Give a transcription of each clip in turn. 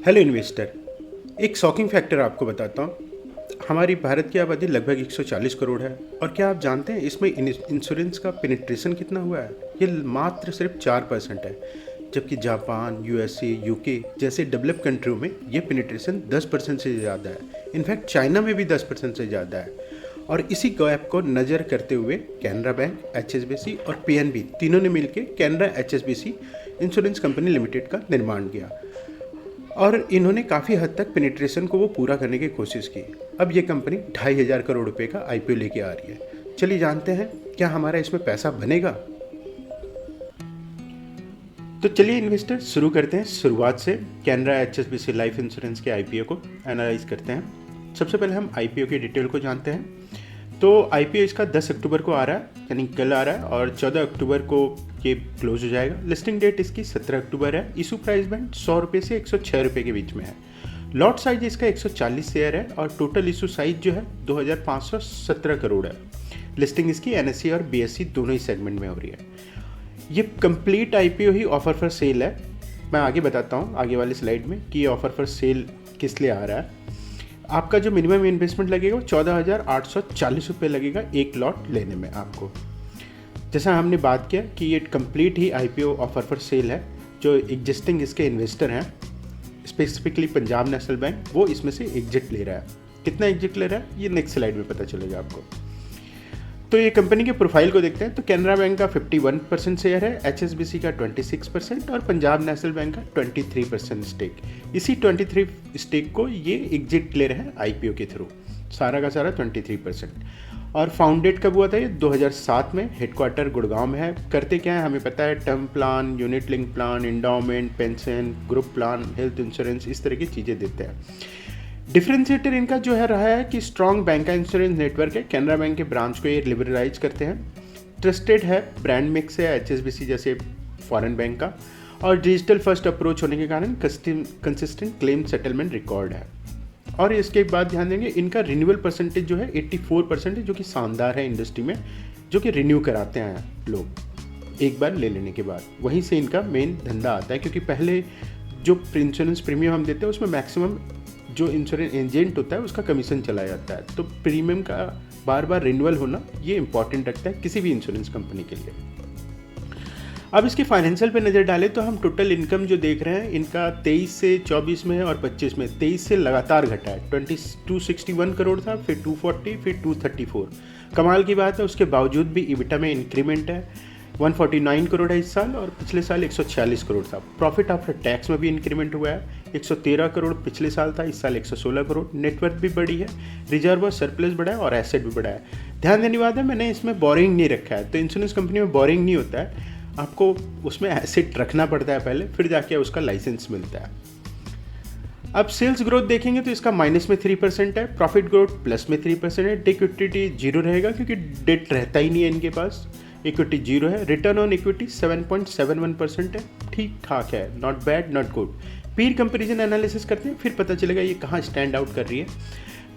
Hello investor. एक shocking factor आपको बताता हूँ। हमारी भारत की आबादी लगभग 140 करोड़ है और क्या आप जानते हैं इसमें इंश्योरेंस का पेनिट्रेशन कितना हुआ है? ये मात्र सिर्फ 4% है, जबकि जापान, यूएसए, यूके जैसे डेवलप कंट्रियों में ये पेनिट्रेशन 10% से ज़्यादा है। इनफैक्ट चाइना में भी 10% से ज़्यादा है। और इसी गैप को नज़र करते हुए कैनरा बैंक, एचएसबीसी और पीएनबी तीनों ने मिलकर Canara HSBC insurance company limited का निर्माण किया और इन्होंने काफ़ी हद तक पेनिट्रेशन को वो पूरा करने की कोशिश की। अब ये कंपनी 2,500 करोड़ रुपए का आईपीओ लेके आ रही है। चलिए जानते हैं क्या हमारा इसमें पैसा बनेगा। तो चलिए इन्वेस्टर शुरू करते हैं शुरुआत से। कैनरा एचएसबीसी लाइफ इंश्योरेंस के आईपीओ को एनालाइज करते हैं। सबसे पहले हम आईपीओ की डिटेल को जानते हैं। तो आईपीओ इसका 10 अक्टूबर को आ रहा है, यानी कल आ रहा है, और 14 अक्टूबर को ये क्लोज हो जाएगा। लिस्टिंग डेट इसकी 17 अक्टूबर है। इशू प्राइस बैंड 100 रुपये से 106 रुपये के बीच में है। लॉट साइज इसका 140 शेयर है और टोटल इशू साइज जो है 2,517 करोड़ है। लिस्टिंग इसकी एनएससी और बीएससी दोनों ही सेगमेंट में हो रही है। ये complete IPO he offer for sale है। मैं आगे बताता हूँ आगे वाली स्लाइड में कि ये ऑफर फॉर सेल किस लिए आ रहा है। आपका जो मिनिमम इन्वेस्टमेंट लगेगा वो 14,840 रुपये लगेगा एक लॉट लेने में आपको। जैसा हमने बात किया कि ये complete he IPO offer for sale है। जो एग्जिस्टिंग इसके इन्वेस्टर हैं, स्पेसिफिकली पंजाब नेशनल बैंक, वो इसमें से एग्जिट ले रहा है। कितना एग्जिट ले रहा है ये नेक्स्ट स्लाइड में पता चलेगा आपको। तो ये कंपनी के प्रोफाइल को देखते हैं। तो कैनरा बैंक का 51% शेयर है, एचएसबीसी का 26% और पंजाब नेशनल बैंक का 23% स्टेक। इसी 23 स्टेक को ये एग्जिट ले रहे हैं आईपीओ के थ्रू, सारा का सारा 23%। और फाउंडेड कब हुआ था ये? 2007 में। हेडक्वार्टर गुड़गांव में है। करते क्या है हमें पता है, term plan, unit link plan, endowment, pension, group plan, health insurance, इस तरह की चीज़ें देते हैं। डिफरेंशिएटर इनका जो है रहा है कि स्ट्रॉन्ग बैंक का इंश्योरेंस नेटवर्क है। कैनरा बैंक के ब्रांच को ये लिबरलाइज करते हैं। ट्रस्टेड है, ब्रांड मिक्स है एचएसबीसी जैसे फॉरेन बैंक का, और डिजिटल फर्स्ट अप्रोच होने के कारण कंसिस्टेंट क्लेम सेटलमेंट रिकॉर्ड है। और इसके बाद ध्यान देंगे इनका रिन्यूअल परसेंटेज जो है 84% है, जो कि शानदार है इंडस्ट्री में, जो कि रिन्यू कराते हैं लोग एक बार ले लेने के बाद। वहीं से इनका मेन धंधा आता है, क्योंकि पहले जो इंश्योरेंस प्रीमियम हम देते हैं उसमें मैक्सिमम जो इंश्योरेंस एजेंट होता है उसका कमीशन चला जाता है। तो प्रीमियम का बार बार रिन्यूअल होना ये इंपॉर्टेंट रखता है किसी भी इंश्योरेंस कंपनी के लिए। अब इसके फाइनेंशियल पे नज़र डालें तो हम टोटल इनकम जो देख रहे हैं इनका 23 से 24 में है और 25 में। 23 से लगातार घटा है, 261 करोड़ था, फिर 240, फिर 234। कमाल की बात है उसके बावजूद भी इबिटा में इंक्रीमेंट है। 149 करोड़ है इस साल और पिछले साल 146 करोड़ था। प्रॉफिट आफ्टर टैक्स में भी इंक्रीमेंट हुआ है, 113 करोड़ पिछले साल था, इस साल 116 करोड़। नेटवर्थ भी बढ़ी है, रिजर्व और सरप्लस बढ़ा है और एसेट भी बढ़ा है। ध्यान देने बात है मैंने इसमें बोरिंग नहीं रखा है। तो इंश्योरेंस कंपनी में बोरिंग नहीं होता है, आपको उसमें एसेट रखना पड़ता है पहले, फिर जाके उसका लाइसेंस मिलता है। अब सेल्स ग्रोथ देखेंगे तो इसका माइनस में 3% है, प्रॉफिट ग्रोथ प्लस में 3% है। डेट इक्विटी जीरो रहेगा क्योंकि डेट रहता ही नहीं है इनके पास, इक्विटी जीरो है। रिटर्न ऑन इक्विटी 7.71% है, ठीक ठाक है, not bad not good. Pir comparison analysis करते हैं फिर पता चलेगा ये कहाँ स्टैंड आउट कर रही है।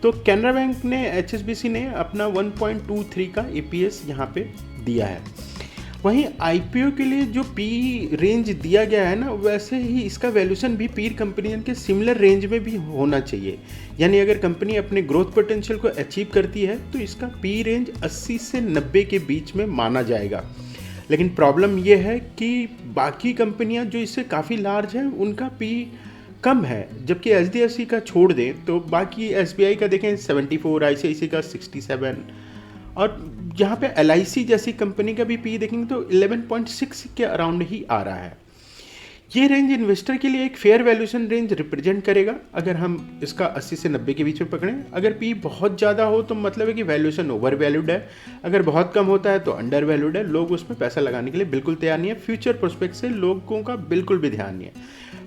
तो कैनरा बैंक ने, एचएसबीसी ने अपना 1.23 का ईपीएस यहाँ पे दिया है। वहीं आईपीओ के लिए जो पी रेंज दिया गया है ना, वैसे ही इसका वैल्यूशन भी पीर कंपनियों के सिमिलर रेंज में भी होना चाहिए। यानी अगर कंपनी अपने ग्रोथ पोटेंशियल को अचीव करती है तो इसका पी रेंज 80 से 90 के बीच में माना जाएगा। लेकिन प्रॉब्लम यह है कि बाकी कंपनियां जो इससे काफ़ी लार्ज हैं उनका पी कम है, जबकि एचडीएफसी का छोड़ दें तो बाकी एसबीआई का देखें 74, आईसीआईसी का 67, और यहाँ पे एलआईसी जैसी कंपनी का भी पी देखेंगे तो 11.6 के अराउंड ही आ रहा है। ये रेंज इन्वेस्टर के लिए एक फेयर वैल्यूशन रेंज रिप्रेजेंट करेगा अगर हम इसका 80 से 90 के बीच में पकड़ें। अगर पी बहुत ज़्यादा हो तो मतलब है कि वैल्यूशन ओवर वैल्यूड है, अगर बहुत कम होता है तो अंडर वैल्यूड है। लोग उसमें पैसा लगाने के लिए बिल्कुल तैयार नहीं है। फ्यूचर प्रोस्पेक्ट से लोगों का बिल्कुल भी ध्यान नहीं है।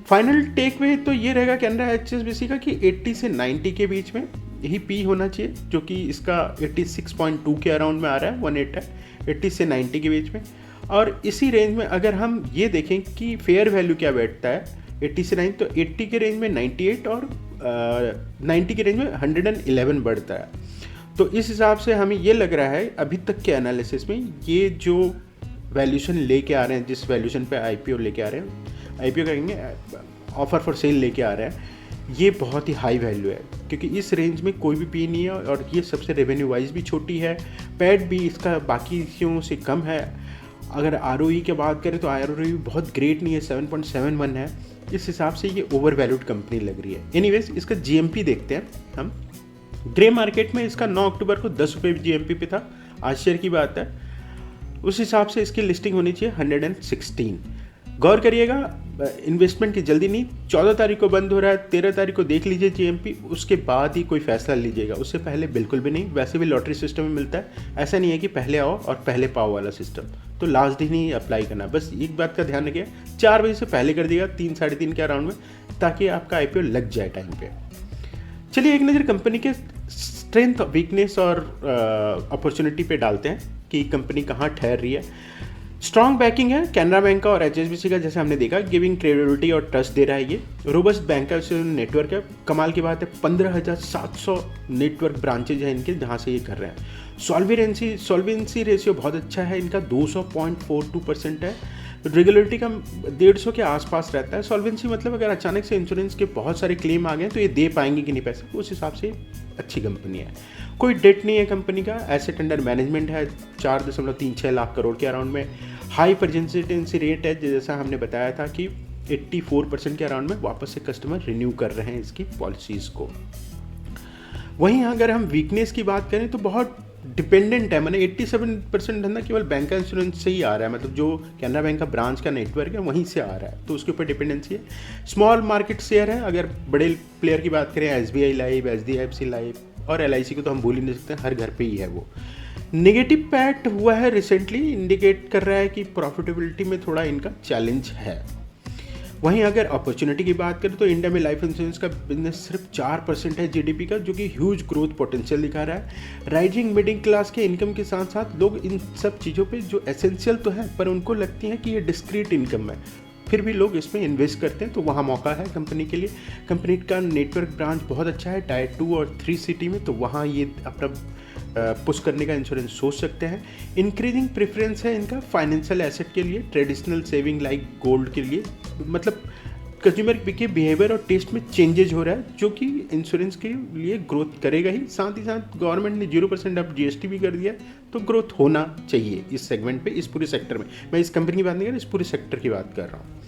फाइनल टेक वे तो ये रहेगा कैनरा एचएसबीसी का कि 80 से 90 के बीच में यही पी होना चाहिए, जो कि इसका 86.2 के अराउंड में आ रहा है, 18 है, 80 से 90 के बीच में। और इसी रेंज में अगर हम ये देखें कि फेयर वैल्यू क्या बैठता है 80 से 90, तो 80 के रेंज में 98 और 90 के रेंज में 111 बढ़ता है। तो इस हिसाब से हमें ये लग रहा है अभी तक के एनालिसिस में ये जो वैल्यूशन लेके आ रहे हैं, जिस वैल्यूशन पे आईपीओ लेके आ रहे हैं, आईपीओ कहेंगे ऑफ़र फॉर सेल लेके आ रहा है, ये बहुत ही हाई वैल्यू है, क्योंकि इस रेंज में कोई भी पी नहीं है और ये सबसे रेवेन्यू वाइज भी छोटी है, पैड भी इसका बाकी से कम है। अगर ROE की बात करें तो ROE बहुत ग्रेट नहीं है, 7.71 है। इस हिसाब से ये ओवर वैल्यूड कंपनी लग रही है। एनीवेज, इसका GMP देखते हैं हम। ग्रे मार्केट में इसका 9 अक्टूबर को 10 रुपये GMP पे था, आश्चर्य की बात है। उस हिसाब से इसकी लिस्टिंग होनी चाहिए 116। गौर करिएगा, इन्वेस्टमेंट की जल्दी नहीं, 14 तारीख को बंद हो रहा है, 13 तारीख को देख लीजिए GMP, उसके बाद ही कोई फैसला लीजिएगा, उससे पहले बिल्कुल भी नहीं। वैसे भी लॉटरी सिस्टम में मिलता है, ऐसा नहीं है कि पहले आओ और पहले पाओ वाला सिस्टम, तो लास्ट दिन ही अप्लाई करना। बस एक बात का ध्यान रखिए, 4 बजे से पहले कर दिएगा, 3 साढ़े 3 के अराउंड में, ताकि आपका IPO लग जाए टाइम पे। चलिए एक नज़र कंपनी के स्ट्रेंथ, वीकनेस और अपॉर्चुनिटी पे डालते हैं कि कंपनी कहाँ ठहर रही है। स्ट्रॉन्ग बैकिंग है कैनरा बैंक का और HSBC का, जैसे हमने देखा, गिविंग क्रेडिबिलिटी और ट्रस्ट दे रहा है। ये रोबस्ट बैंक का नेटवर्क है, कमाल की बात है, 15,700 नेटवर्क ब्रांचेज हैं इनके जहाँ से ये कर रहे हैं। सॉल्वेंसी रेशियो बहुत अच्छा है इनका, 200.42% है। रेगुलेटरी का 150 के आसपास रहता है। सॉल्वेंसी मतलब अगर अचानक से इंश्योरेंस के बहुत सारे क्लेम आ गए तो ये दे पाएंगे कि नहीं पैसे, उस हिसाब से अच्छी कंपनी है। कोई डेट नहीं है कंपनी का। एसेट अंडर मैनेजमेंट है 4.36 लाख करोड़ के अराउंड में। हाई परजेंटेंसी रेट है, जैसा हमने बताया था कि 84% के अराउंड में वापस से कस्टमर रिन्यू कर रहे हैं इसकी पॉलिसीज़ को। वहीं अगर हम वीकनेस की बात करें तो बहुत डिपेंडेंट है, मैंने 87% धंधा केवल बैंक का इंश्योरेंस से ही आ रहा है, मतलब जो कैनरा बैंक का ब्रांच का नेटवर्क है वहीं से आ रहा है, तो उसके ऊपर डिपेंडेंसी है। स्मॉल मार्केट शेयर है। अगर बड़े प्लेयर की बात करें, SBI लाइफ, HDFC लाइफ और LIC को तो हम भूल ही नहीं सकते, हर घर पे ही है वो। नेगेटिव पैट हुआ है रिसेंटली, इंडिकेट कर रहा है कि प्रॉफिटेबिलिटी में थोड़ा इनका चैलेंज है। वहीं अगर अपॉर्चुनिटी की बात करें तो इंडिया में लाइफ इंश्योरेंस का बिजनेस सिर्फ 4% है GDP का, जो कि ह्यूज ग्रोथ पोटेंशियल दिखा रहा है। राइजिंग मिडिल क्लास के इनकम के साथ साथ लोग इन सब चीज़ों पे जो एसेंशियल तो है पर उनको लगती है कि ये डिस्क्रीट इनकम है, फिर भी लोग इसमें इन्वेस्ट करते हैं, तो वहाँ मौका है कंपनी के लिए। कंपनी का नेटवर्क ब्रांच बहुत अच्छा है टायर 2 और 3 सिटी में, तो वहाँ ये अपना पुश करने का इंश्योरेंस सोच सकते हैं। इंक्रीजिंग प्रेफरेंस है इनका फाइनेंशियल एसेट के लिए, ट्रेडिशनल सेविंग लाइक गोल्ड के लिए, मतलब कंज्यूमर के बिहेवियर और टेस्ट में चेंजेज हो रहा है, जो कि इंश्योरेंस के लिए ग्रोथ करेगा ही। साथ ही साथ गवर्नमेंट ने 0% अब GST भी कर दिया, तो ग्रोथ होना चाहिए इस सेगमेंट पे, इस पूरे सेक्टर में। मैं इस कंपनी की बात नहीं कर रहा, इस पूरे सेक्टर की बात कर रहा हूँ।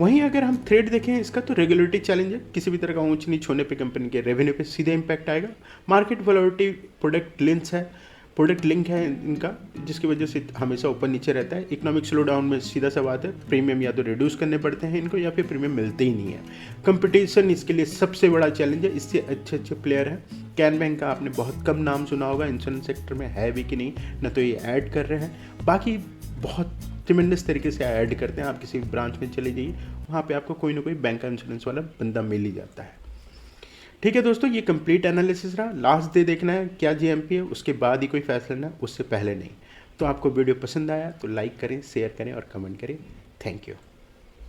वहीं अगर हम थ्रेड देखें इसका, तो रेगुलेटरी चैलेंज है, किसी भी तरह का ऊंच नीच होने पे कंपनी के रेवेन्यू पे सीधे इम्पैक्ट आएगा। मार्केट वॉलेटिलिटी प्रोडक्ट लिंक है इनका, जिसकी वजह से हमेशा ऊपर नीचे रहता है। इकोनॉमिक स्लो डाउन में सीधा सा बात है, प्रीमियम या तो रिड्यूस करने पड़ते हैं इनको, या फिर प्रीमियम मिलते ही नहीं है। कंपटीशन इसके लिए सबसे बड़ा चैलेंज है, इससे अच्छे प्लेयर हैं। कैन बैंक का आपने बहुत कम नाम सुना होगा, इंश्योरेंस सेक्टर में है भी कि नहीं, न तो ये ऐड कर रहे हैं, बाकी बहुत ट्रिमेंडस तरीके से ऐड करते हैं। आप किसी ब्रांच में चले जाइए, वहाँ पे आपको कोई ना कोई बैंक का इंश्योरेंस वाला बंदा मिल ही जाता है। ठीक है दोस्तों, ये कंप्लीट एनालिसिस रहा। लास्ट डे देखना है क्या GMP है, उसके बाद ही कोई फैसला लेना, उससे पहले नहीं। तो आपको वीडियो पसंद आया तो लाइक करें, शेयर करें और कमेंट करें। Thank you.